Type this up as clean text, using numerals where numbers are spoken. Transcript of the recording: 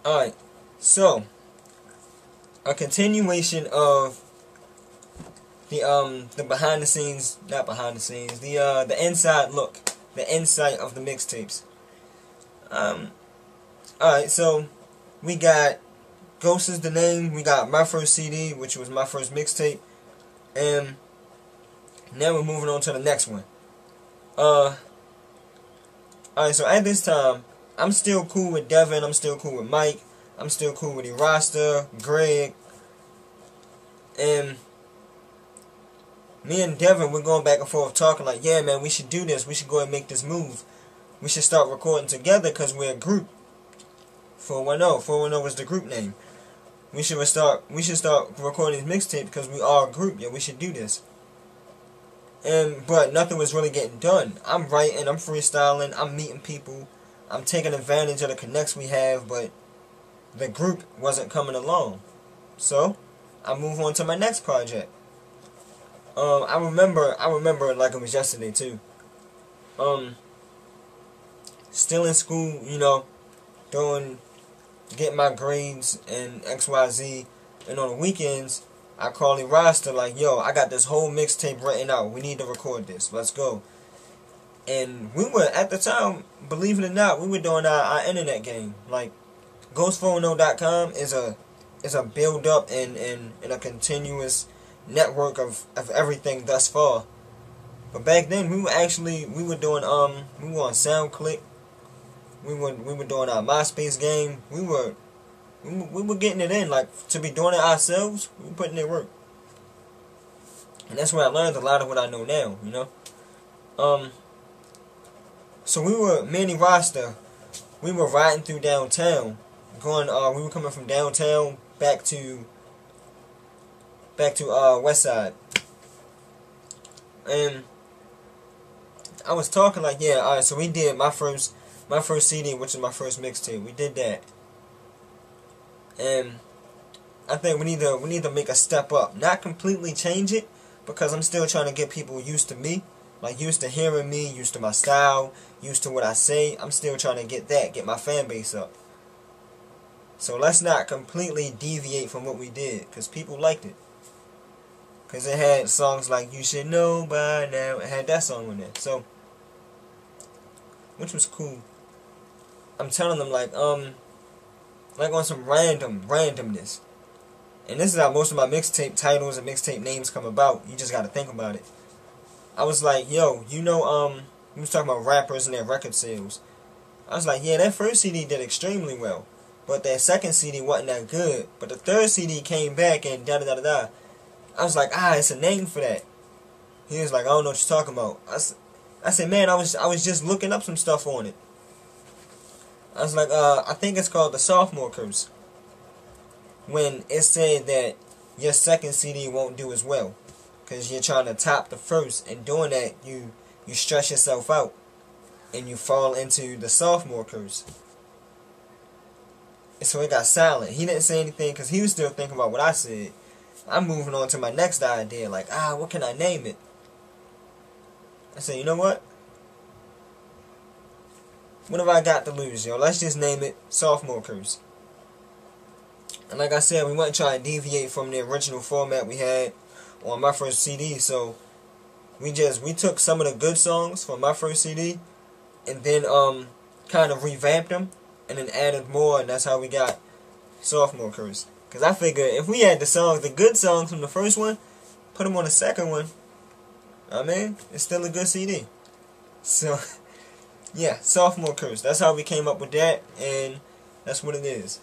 Alright, so a continuation of the behind the scenes, not behind the scenes, the inside look, the insight of the mixtapes. Alright, so we got Ghost is the name, we got my first CD, which was my first mixtape, and now we're moving on to the next one. Alright, so at this time, I'm still cool with Devin, I'm still cool with Mike, I'm still cool with Erasta, Greg, and me and Devin, we're going back and forth talking like, yeah man, we should do this, we should go and make this move. We should start recording together because we're a group. 410 is the group name. We should start recording this mixtape because we are a group. Yeah, we should do this. But nothing was really getting done. I'm writing, I'm freestyling, I'm meeting people, I'm taking advantage of the connects we have, but the group wasn't coming along. So I move on to my next project. I remember it like it was yesterday too. Still in school, you know, getting my grades and XYZ, and on the weekends I call Erasta like, yo, I got this whole mixtape written out, we need to record this, let's go. And we were, at the time, believe it or not, we were doing our internet game. Like, Ghost410.com is a build up and a continuous network of everything thus far. But back then we were doing we were on SoundClick. We were doing our MySpace game. We were getting it in, like, to be doing it ourselves. We were putting in work, and that's where I learned a lot of what I know now. You know, so me and Erasta, we were riding through downtown, we were coming from downtown back to West Side, and I was talking like, yeah, alright, so we did my first CD, which is my first mixtape. We did that, and I think we need to make a step up. Not completely change it, because I'm still trying to get people used to me, like used to hearing me, used to my style, used to what I say. I'm still trying to get my fan base up. So let's not completely deviate from what we did, because people liked it. Because it had songs like You Should Know By Now. It had that song in there, so, which was cool. I'm telling them, like on some randomness. And this is how most of my mixtape titles and mixtape names come about. You just gotta think about it. I was like, yo, you know, we was talking about rappers and their record sales. I was like, yeah, that first CD did extremely well, but that second CD wasn't that good. But the third CD came back and da-da-da-da-da. I was like, it's a name for that. He was like, I don't know what you're talking about. I said, man, I was just looking up some stuff on it. I was like, I think it's called the Sophomore Curse. When it said that your second CD won't do as well, because you're trying to top the first, and doing that, you stress yourself out, and you fall into the Sophomore Curse. And so it got silent. He didn't say anything, because he was still thinking about what I said. I'm moving on to my next idea, like, what can I name it? I said, you know what? What have I got to lose, yo? Let's just name it Sophomore Curse. And like I said, we wasn't trying to deviate from the original format we had on my first CD, so we took some of the good songs from my first CD, and then kind of revamped them, and then added more, and that's how we got Sophomore Curse. Because I figured if we had the good songs from the first one, put them on the second one, I mean, it's still a good CD. So, yeah, Sophomore Curse. That's how we came up with that, and that's what it is.